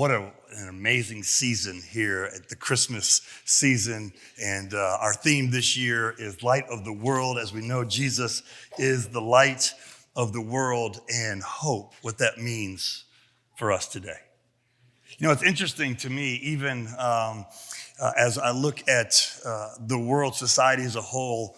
an amazing season here at the Christmas season. And our theme this year is Light of the World. As we know, Jesus is the light of the world and hope, what that means for us today. You know, it's interesting to me, even as I look at the world, society as a whole,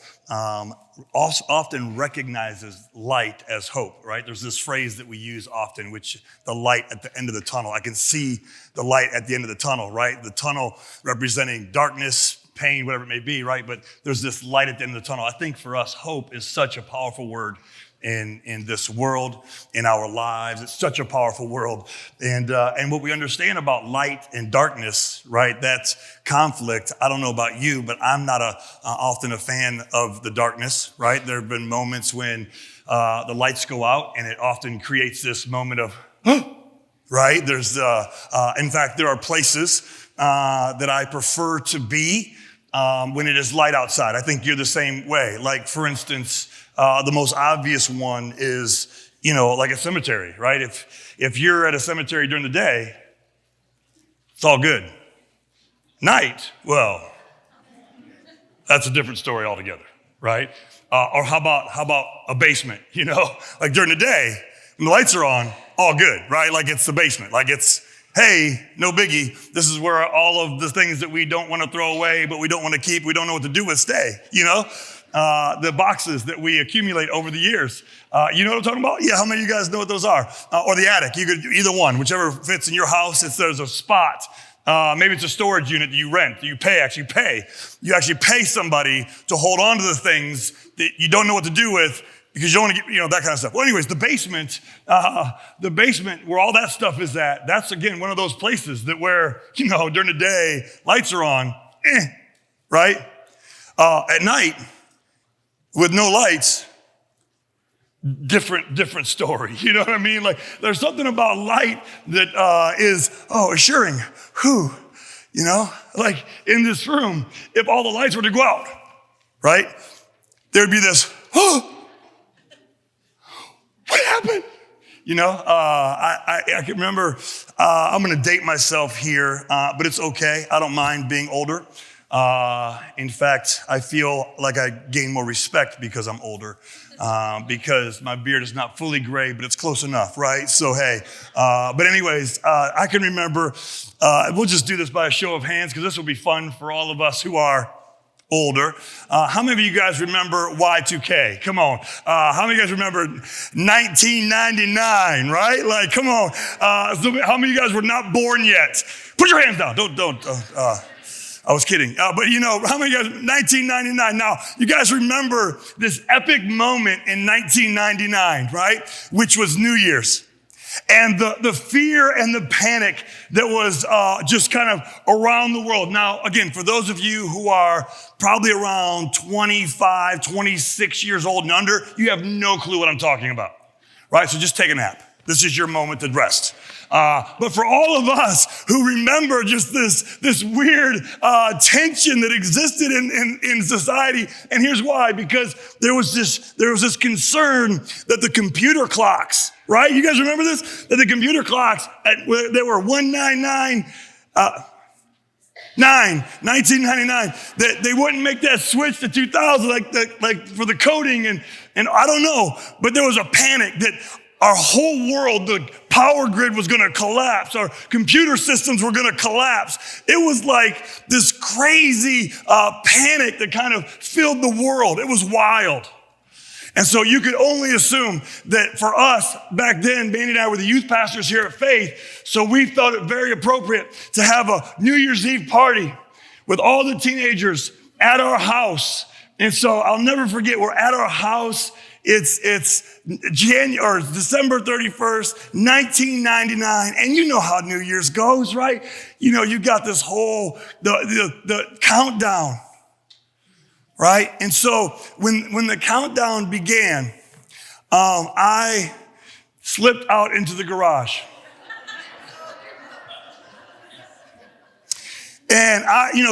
often recognizes light as hope, right? There's this phrase that we use often, which the light at the end of the tunnel. I can see the light at the end of the tunnel, right? The tunnel representing darkness, pain, whatever it may be, right? But there's this light at the end of the tunnel. I think for us, hope is such a powerful word in this world, in our lives. It's such a powerful world. And what we understand about light and darkness, right, that's conflict. I don't know about you, but I'm not often a fan of the darkness, right? There have been moments when the lights go out and it often creates this moment of, right? There's, in fact, there are places that I prefer to be when it is light outside. I think you're the same way. Like, for instance, the most obvious one is, you know, like a cemetery, right? If you're at a cemetery during the day, it's all good. Night, well, that's a different story altogether, right? Or how about a basement, you know? Like during the day, when the lights are on, all good, right? Like it's the basement, like it's, hey, no biggie. This is where all of the things that we don't want to throw away, but we don't want to keep, we don't know what to do with stay, you know? The boxes that we accumulate over the years. You know what I'm talking about? Yeah, how many of you guys know what those are? Or the attic, you could do either one, whichever fits in your house. There's a spot. Maybe it's a storage unit that you rent, that you actually pay. You actually pay somebody to hold on to the things that you don't know what to do with because you don't want to get, you know, that kind of stuff. Well, anyways, the basement where all that stuff is at, that's again, one of those places that where, you know, during the day, lights are on, right? At night, with no lights, different story. You know what I mean? Like there's something about light that is assuring. You know, like in this room, if all the lights were to go out, right? There'd be this, what happened? You know, I can remember, I'm going to date myself here, but it's okay. I don't mind being older. In fact, I feel like I gain more respect because I'm older, because my beard is not fully gray, but it's close enough, right? So, hey, but anyways, I can remember, we'll just do this by a show of hands because this will be fun for all of us who are older. How many of you guys remember Y2K? Come on. How many of you guys remember 1999, right? Like, come on. So how many of you guys were not born yet? Put your hands down. Don't. I was kidding. But you know, how many of you guys, 1999. Now, you guys remember this epic moment in 1999, right? Which was New Year's. And the fear and the panic that was just kind of around the world. Now, again, for those of you who are probably around 25, 26 years old and under, you have no clue what I'm talking about, right? So just take a nap. This is your moment to rest. But for all of us who remember just this weird tension that existed in society, and here's why: because there was this concern that the computer clocks, right? You guys remember this? That the computer clocks they were 1999, that they wouldn't make that switch to 2000, like for the coding, and I don't know, but there was a panic that our whole world, the power grid was going to collapse. Our computer systems were going to collapse. It was like this crazy panic that kind of filled the world. It was wild. And so you could only assume that for us back then, Bandy and I were the youth pastors here at Faith, so we felt it very appropriate to have a New Year's Eve party with all the teenagers at our house. And so I'll never forget, we're at our house. It's December 31st, 1999. And you know how New Year's goes, right? You know, you got this whole, the countdown, right? And so when the countdown began, I slipped out into the garage. And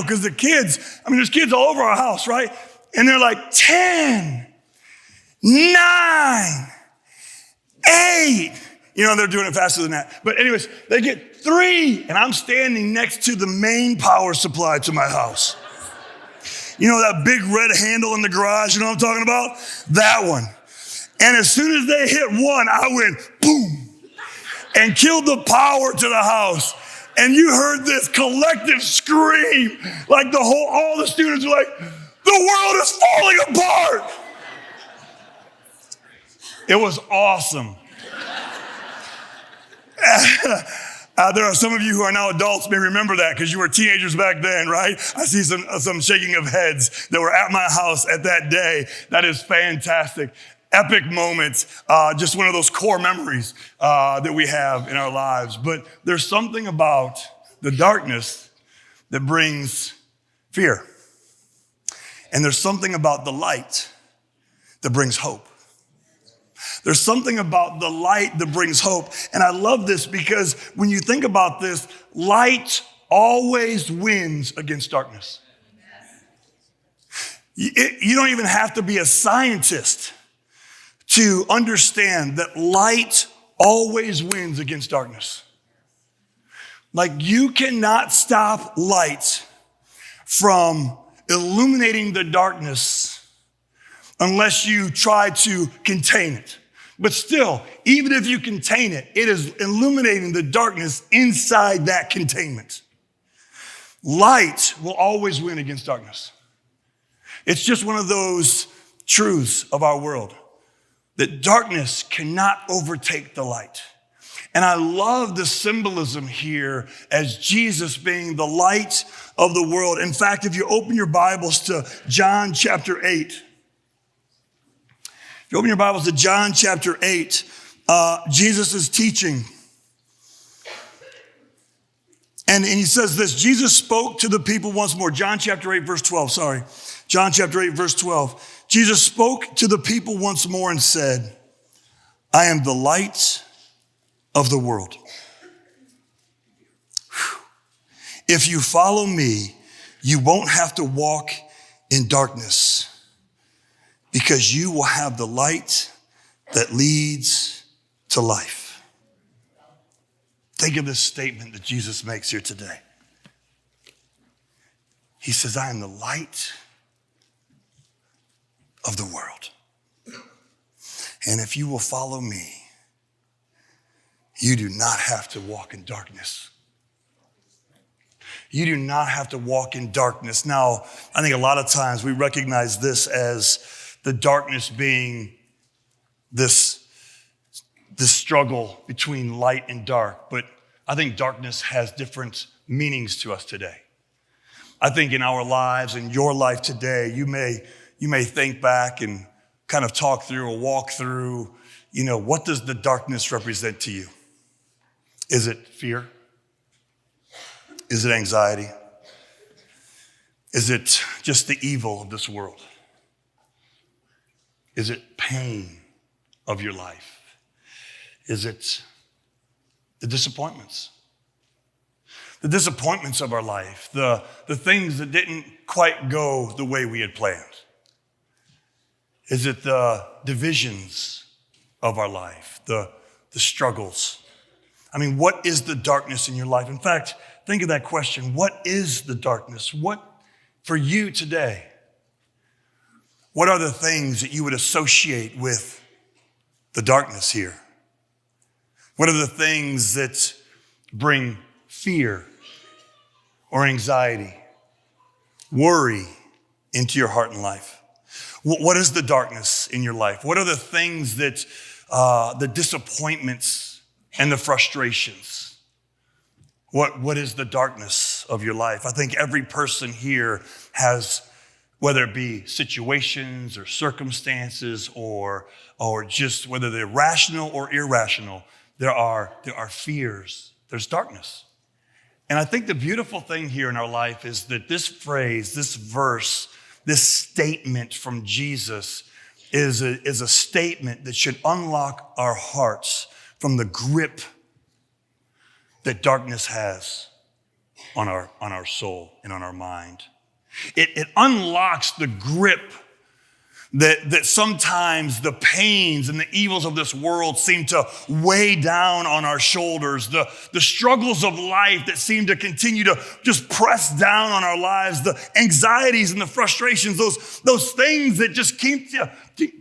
because the kids, there's kids all over our house, right? And they're like 10, 9, 8. They're doing it faster than that. But anyways, they get 3, and I'm standing next to the main power supply to my house. That big red handle in the garage, you know what I'm talking about? That one. And as soon as they hit 1, I went boom and killed the power to the house. And you heard this collective scream, like all the students were like, the world is falling apart. It was awesome. There are some of you who are now adults may remember that because you were teenagers back then, right? I see some shaking of heads that were at my house at that day. That is fantastic. Epic moments, just one of those core memories that we have in our lives. But there's something about the darkness that brings fear. And there's something about the light that brings hope. There's something about the light that brings hope. And I love this because when you think about this, light always wins against darkness. You don't even have to be a scientist to understand that light always wins against darkness. Like you cannot stop light from illuminating the darkness unless you try to contain it. But still, even if you contain it, it is illuminating the darkness inside that containment. Light will always win against darkness. It's just one of those truths of our world that darkness cannot overtake the light. And I love the symbolism here as Jesus being the light of the world. In fact, if you open your Bibles to John chapter 8, if you open your Bibles to John chapter 8, Jesus is teaching. And he says this, Jesus spoke to the people once more. John chapter 8, verse 12, sorry. John chapter 8, verse 12. Jesus spoke to the people once more and said, I am the light of the world. Whew. If you follow me, you won't have to walk in darkness because you will have the light that leads to life. Think of this statement that Jesus makes here today. He says, I am the light of the world. And if you will follow me, you do not have to walk in darkness. You do not have to walk in darkness. Now, I think a lot of times we recognize this as the darkness being this struggle between light and dark. But I think darkness has different meanings to us today. I think in our lives, in your life today, you may think back and kind of talk through or walk through, what does the darkness represent to you? Is it fear? Is it anxiety? Is it just the evil of this world? Is it pain of your life? Is it the disappointments? The disappointments of our life, the things that didn't quite go the way we had planned? Is it the divisions of our life, the struggles? I mean, what is the darkness in your life? In fact, think of that question. What is the darkness? What, for you today, what are the things that you would associate with the darkness here? What are the things that bring fear or anxiety, worry into your heart and life? What is the darkness in your life? What are the things that, the disappointments and the frustrations? What is the darkness of your life? I think every person here has, whether it be situations or circumstances or just whether they're rational or irrational, there are fears, there's darkness. And I think the beautiful thing here in our life is that this phrase, this verse, this statement from Jesus is a statement that should unlock our hearts from the grip that darkness has on our soul and on our mind. It unlocks the grip That sometimes the pains and the evils of this world seem to weigh down on our shoulders. The struggles of life that seem to continue to just press down on our lives. The anxieties and the frustrations, those things that just keep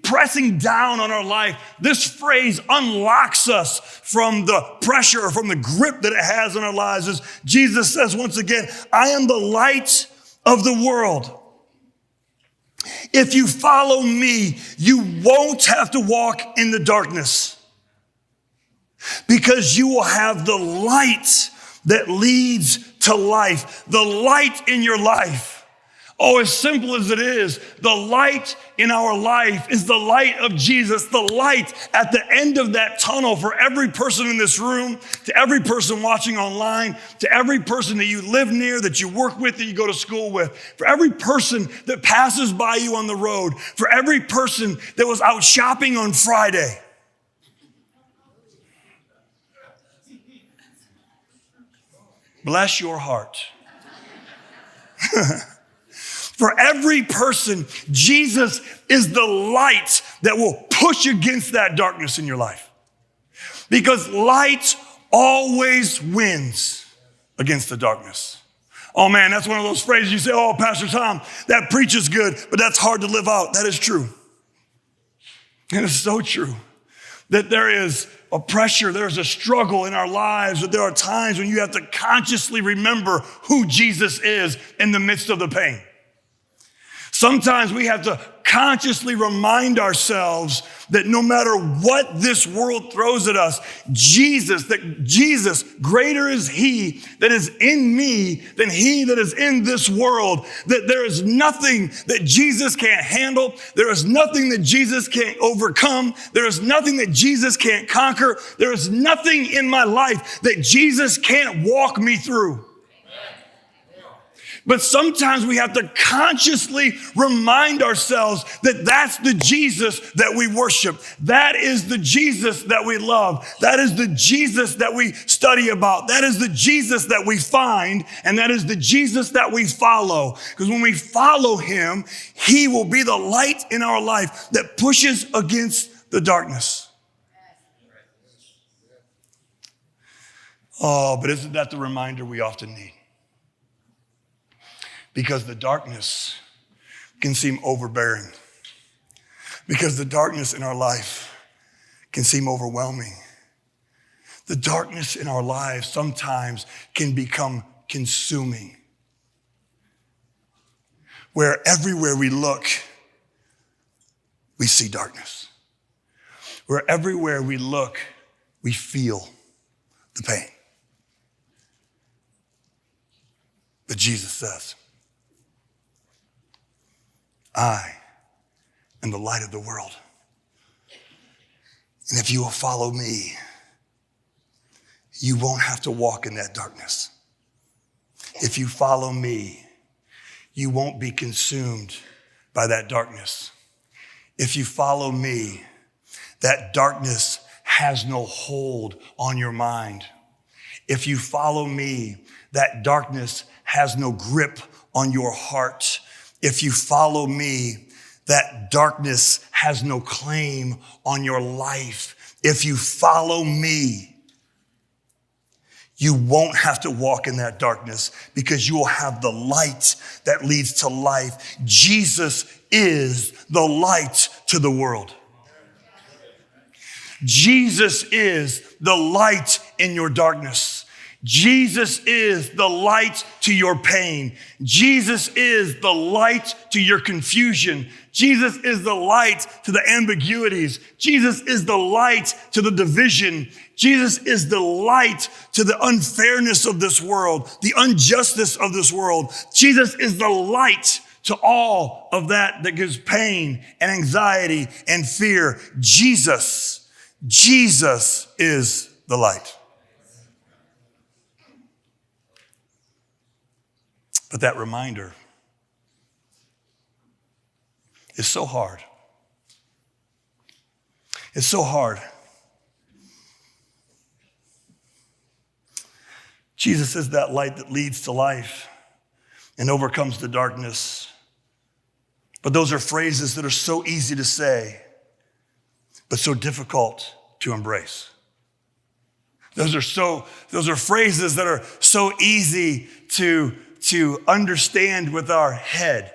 pressing down on our life. This phrase unlocks us from the pressure or from the grip that it has on our lives. As Jesus says once again, I am the light of the world. If you follow me, you won't have to walk in the darkness because you will have the light that leads to life, the light in your life. Oh, as simple as it is, the light in our life is the light of Jesus, the light at the end of that tunnel for every person in this room, to every person watching online, to every person that you live near, that you work with, that you go to school with, for every person that passes by you on the road, for every person that was out shopping on Friday. Bless your heart. For every person, Jesus is the light that will push against that darkness in your life. Because light always wins against the darkness. Oh man, that's one of those phrases you say, oh, Pastor Tom, that preaches good, but that's hard to live out. That is true. And it's so true that there is a pressure, there's a struggle in our lives, that there are times when you have to consciously remember who Jesus is in the midst of the pain. Sometimes we have to consciously remind ourselves that no matter what this world throws at us, Jesus, greater is he that is in me than he that is in this world, that there is nothing that Jesus can't handle. There is nothing that Jesus can't overcome. There is nothing that Jesus can't conquer. There is nothing in my life that Jesus can't walk me through. But sometimes we have to consciously remind ourselves that that's the Jesus that we worship. That is the Jesus that we love. That is the Jesus that we study about. That is the Jesus that we find. And that is the Jesus that we follow. Because when we follow him, he will be the light in our life that pushes against the darkness. Oh, but isn't that the reminder we often need? Because the darkness can seem overbearing. Because the darkness in our life can seem overwhelming. The darkness in our lives sometimes can become consuming. Where everywhere we look, we see darkness. Where everywhere we look, we feel the pain. But Jesus says, I am the light of the world. And if you will follow me, you won't have to walk in that darkness. If you follow me, you won't be consumed by that darkness. If you follow me, that darkness has no hold on your mind. If you follow me, that darkness has no grip on your heart. If you follow me, that darkness has no claim on your life. If you follow me, you won't have to walk in that darkness because you will have the light that leads to life. Jesus is the light to the world. Jesus is the light in your darkness. Jesus is the light to your pain. Jesus is the light to your confusion. Jesus is the light to the ambiguities. Jesus is the light to the division. Jesus is the light to the unfairness of this world, the injustice of this world. Jesus is the light to all of that gives pain and anxiety and fear. Jesus is the light. But that reminder is so hard. It's so hard. Jesus is that light that leads to life and overcomes the darkness. But those are phrases that are so easy to say, but so difficult to embrace. Those are phrases that are so easy to understand with our head,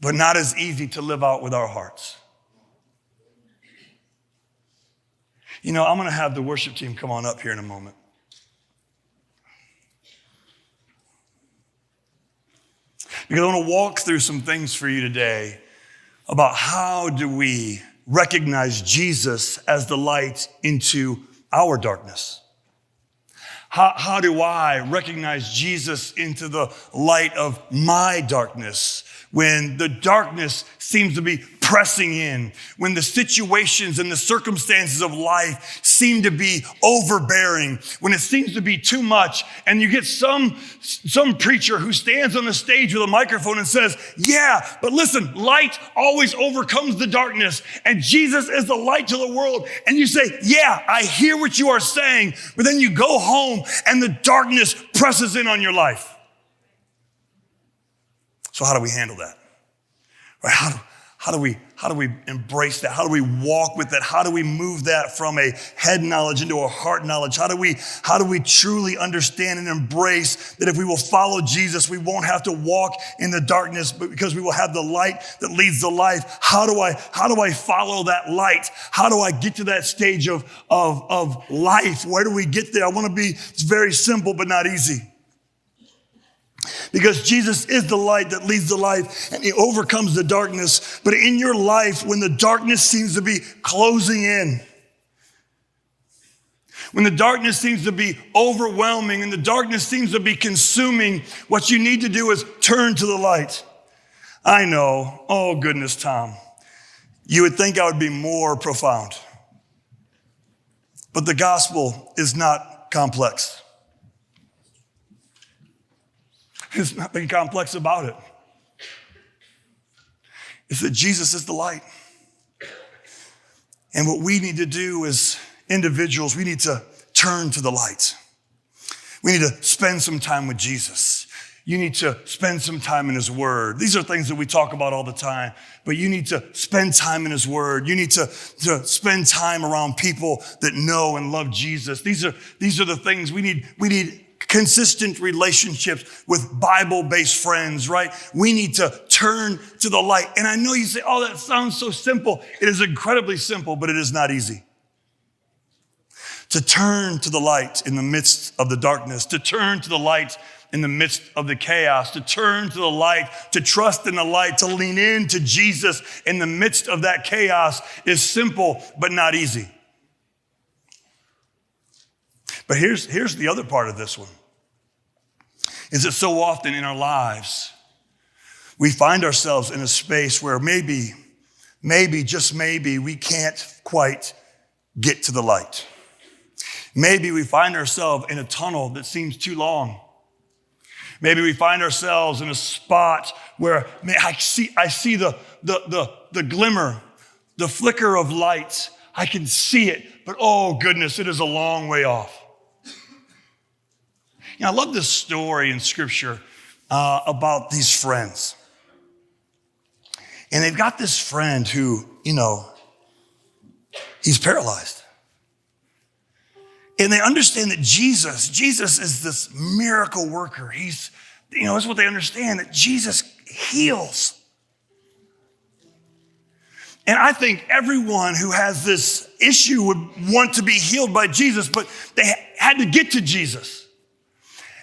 but not as easy to live out with our hearts. I'm going to have the worship team come on up here in a moment. Because I want to walk through some things for you today about how do we recognize Jesus as the light into our darkness. How do I recognize Jesus into the light of my darkness when the darkness seems to be pressing in, when the situations and the circumstances of life seem to be overbearing, when it seems to be too much, and you get some preacher who stands on the stage with a microphone and says, yeah, but listen, light always overcomes the darkness, and Jesus is the light to the world. And you say, yeah, I hear what you are saying, but then you go home and the darkness presses in on your life. So how do we handle that? Right? How do we embrace that? How do we walk with that? How do we move that from a head knowledge into a heart knowledge? How do we truly understand and embrace that if we will follow Jesus, we won't have to walk in the darkness, but because we will have the light that leads the life? How do I follow that light? How do I get to that stage of life? Where do we get there? It's very simple, but not easy. Because Jesus is the light that leads the life and he overcomes the darkness. But in your life, when the darkness seems to be closing in, when the darkness seems to be overwhelming and the darkness seems to be consuming, what you need to do is turn to the light. I know, oh goodness, Tom, you would think I would be more profound. But the gospel is not complex. There's nothing complex about it. It's that Jesus is the light. And what we need to do as individuals, we need to turn to the light. We need to spend some time with Jesus. You need to spend some time in his word. These are things that we talk about all the time, but you need to spend time in his word. You need to spend time around people that know and love Jesus. These are the things we need consistent relationships with Bible-based friends, right? We need to turn to the light. And I know you say, oh, that sounds so simple. It is incredibly simple, but it is not easy. To turn to the light in the midst of the darkness, to turn to the light in the midst of the chaos, to turn to the light, to trust in the light, to lean into Jesus in the midst of that chaos is simple, but not easy. But here's the other part of this one. Is that so often in our lives, we find ourselves in a space where maybe, just maybe, we can't quite get to the light. Maybe we find ourselves in a tunnel that seems too long. Maybe we find ourselves in a spot where I see the glimmer, the flicker of light. I can see it, but oh goodness, it is a long way off. I love this story in Scripture about these friends. And they've got this friend who, he's paralyzed. And they understand that Jesus is this miracle worker. That's what they understand, that Jesus heals. And I think everyone who has this issue would want to be healed by Jesus, but they had to get to Jesus.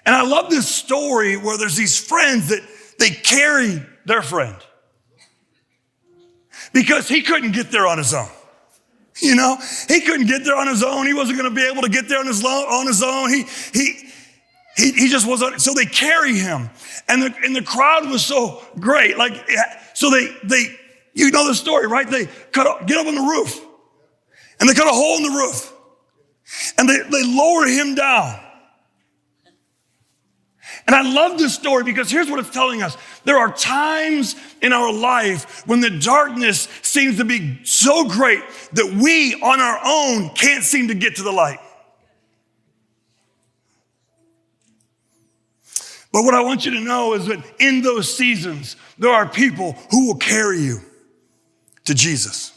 And I love this story where there's these friends that they carry their friend because he couldn't get there on his own. He couldn't get there on his own. He wasn't going to be able to get there on his own. He just wasn't. So they carry him, and the crowd was so great. So they the story, right? They get up on the roof, and they cut a hole in the roof, and they lower him down. And I love this story because here's what it's telling us. There are times in our life when the darkness seems to be so great that we on our own can't seem to get to the light. But what I want you to know is that in those seasons, there are people who will carry you to Jesus.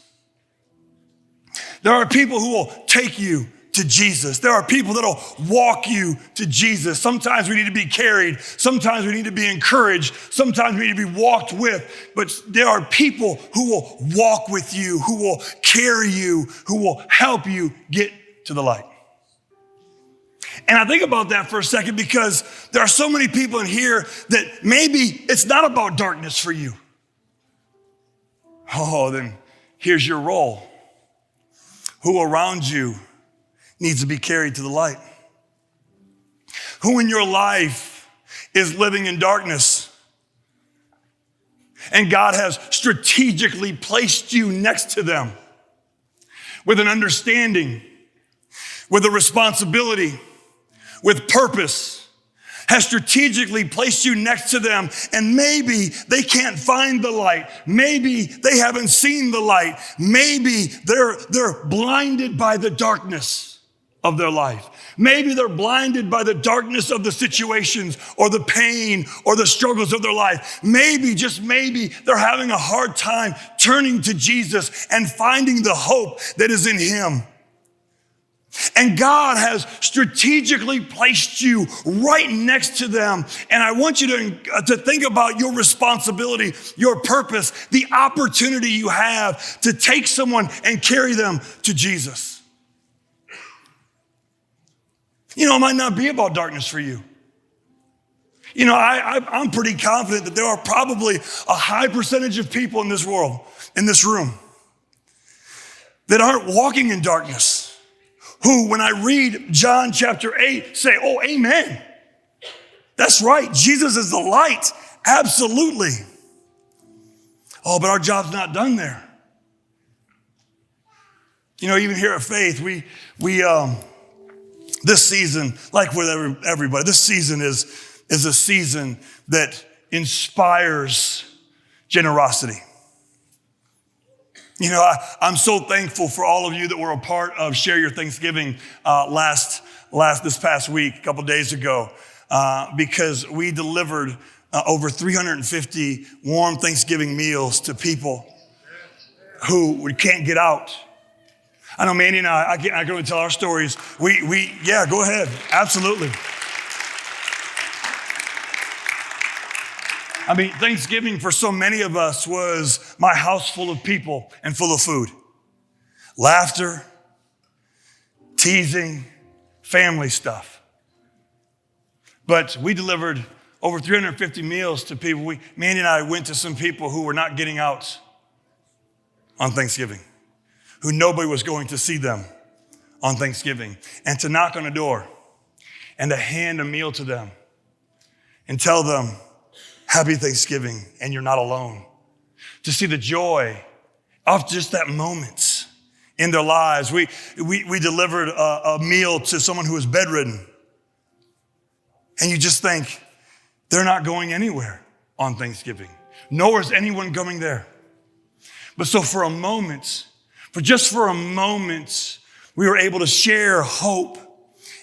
There are people who will take you to Jesus. There are people that will walk you to Jesus. Sometimes we need to be carried. Sometimes we need to be encouraged. Sometimes we need to be walked with. But there are people who will walk with you, who will carry you, who will help you get to the light. And I think about that for a second because there are so many people in here that maybe it's not about darkness for you. Oh, then here's your role. Who around you needs to be carried to the light? Who in your life is living in darkness? And God has strategically placed you next to them with an understanding, with a responsibility, with purpose, has strategically placed you next to them, and maybe they can't find the light. Maybe they haven't seen the light. Maybe they're blinded by the darkness of their life. Maybe they're blinded by the darkness of the situations or the pain or the struggles of their life. Maybe, just maybe, they're having a hard time turning to Jesus and finding the hope that is in him. And God has strategically placed you right next to them. And I want you to think about your responsibility, your purpose, the opportunity you have to take someone and carry them to Jesus. You know, it might not be about darkness for you. You know, I'm pretty confident that there are probably a high percentage of people in this world, in this room, that aren't walking in darkness. Who, when I read John chapter 8, say, oh, amen. That's right. Jesus is the light. Absolutely. Oh, but our job's not done there. You know, even here at Faith, we this season, like with everybody, this season is a season that inspires generosity. You know, I'm so thankful for all of you that were a part of Share Your Thanksgiving this past week, a couple days ago, because we delivered over 350 warm Thanksgiving meals to people who can't get out. I know Mandy and I can really tell our stories. Yeah, go ahead. Absolutely. I mean, Thanksgiving for so many of us was my house full of people and full of food. Laughter, teasing, family stuff. But we delivered over 350 meals to people. Mandy and I went to some people who were not getting out on Thanksgiving, who nobody was going to see them on Thanksgiving, and to knock on a door and to hand a meal to them and tell them, happy Thanksgiving, and you're not alone. To see the joy of just that moment in their lives. We delivered a meal to someone who was bedridden. And you just think, they're not going anywhere on Thanksgiving. Nor is anyone going there. But so for just for a moment, we were able to share hope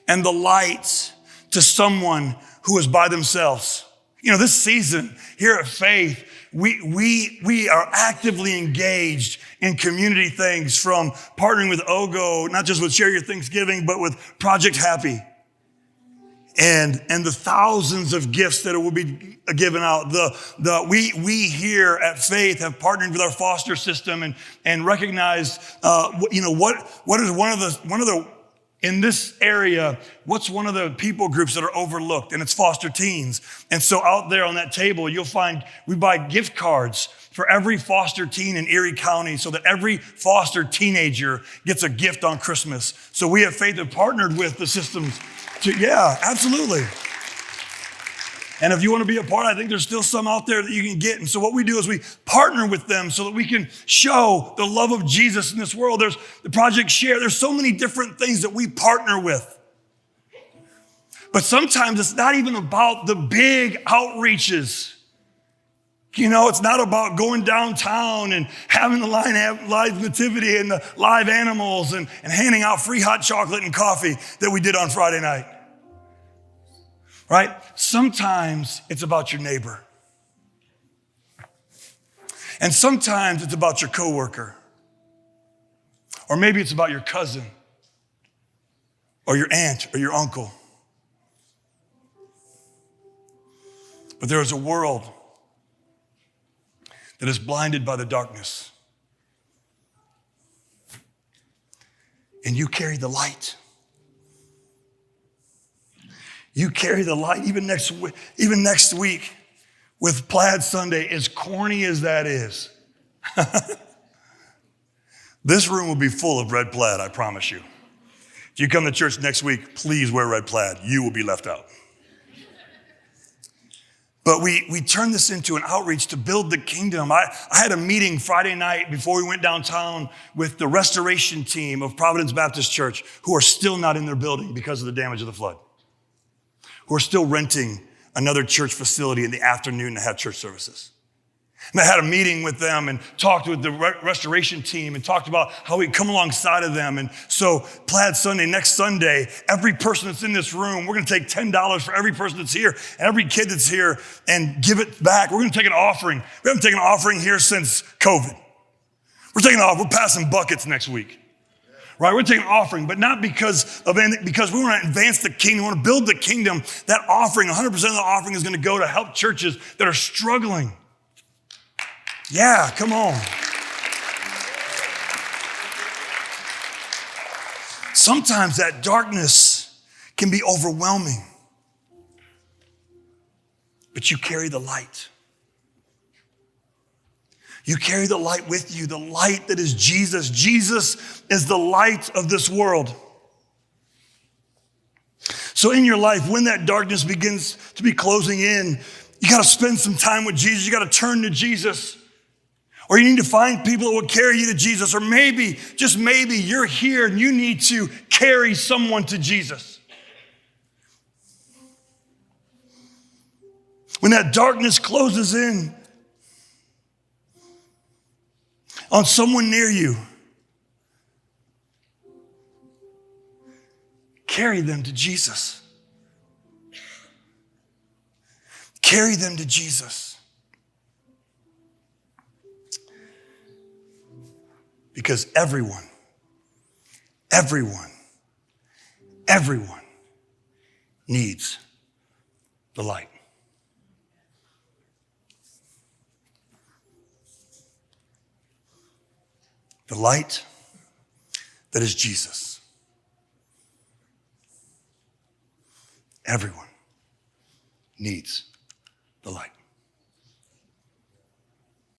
and the light to someone who was by themselves. You know, this season here at Faith, we are actively engaged in community things, from partnering with OGO, not just with Share Your Thanksgiving, but with Project Happy. And the thousands of gifts that will be given out. We here at Faith have partnered with our foster system and recognized, what is one of the in this area, what's one of the people groups that are overlooked? And it's foster teens. And so out there on that table, you'll find we buy gift cards for every foster teen in Erie County so that every foster teenager gets a gift on Christmas. So we at Faith have partnered with the systems yeah, absolutely. And if you want to be a part, I think there's still some out there that you can get. And so what we do is we partner with them so that we can show the love of Jesus in this world. There's the Project Share. There's so many different things that we partner with. But sometimes it's not even about the big outreaches. You know, it's not about going downtown and having the live nativity and the live animals and handing out free hot chocolate and coffee that we did on Friday night. right? Sometimes it's about your neighbor. And sometimes it's about your coworker. Or maybe it's about your cousin or your aunt or your uncle. But there is a world that is blinded by the darkness. And you carry the light. You carry the light even next week with Plaid Sunday, as corny as that is. This room will be full of red plaid, I promise you. If you come to church next week, please wear red plaid. You will be left out. But we turned this into an outreach to build the kingdom. I had a meeting Friday night before we went downtown with the restoration team of Providence Baptist Church, who are still not in their building because of the damage of the flood, who are still renting another church facility in the afternoon to have church services. And I had a meeting with them and talked with the restoration team and talked about how we come alongside of them. And so Plaid Sunday, next Sunday, every person that's in this room, we're going to take $10 for every person that's here and every kid that's here and give it back. We're going to take an offering. We haven't taken an offering here since COVID. We're passing buckets next week. Right, we're taking an offering, but not because of anything, because we want to advance the kingdom, we want to build the kingdom. That offering, 100% of the offering is going to go to help churches that are struggling. Yeah, come on. Sometimes that darkness can be overwhelming, but you carry the light. You carry the light with you, the light that is Jesus. Jesus is the light of this world. So in your life, when that darkness begins to be closing in, you got to spend some time with Jesus. You got to turn to Jesus. Or you need to find people that will carry you to Jesus. Or maybe, just maybe, you're here and you need to carry someone to Jesus. When that darkness closes in on someone near you, carry them to Jesus. Carry them to Jesus. Because everyone needs the light. The light that is Jesus. Everyone needs the light.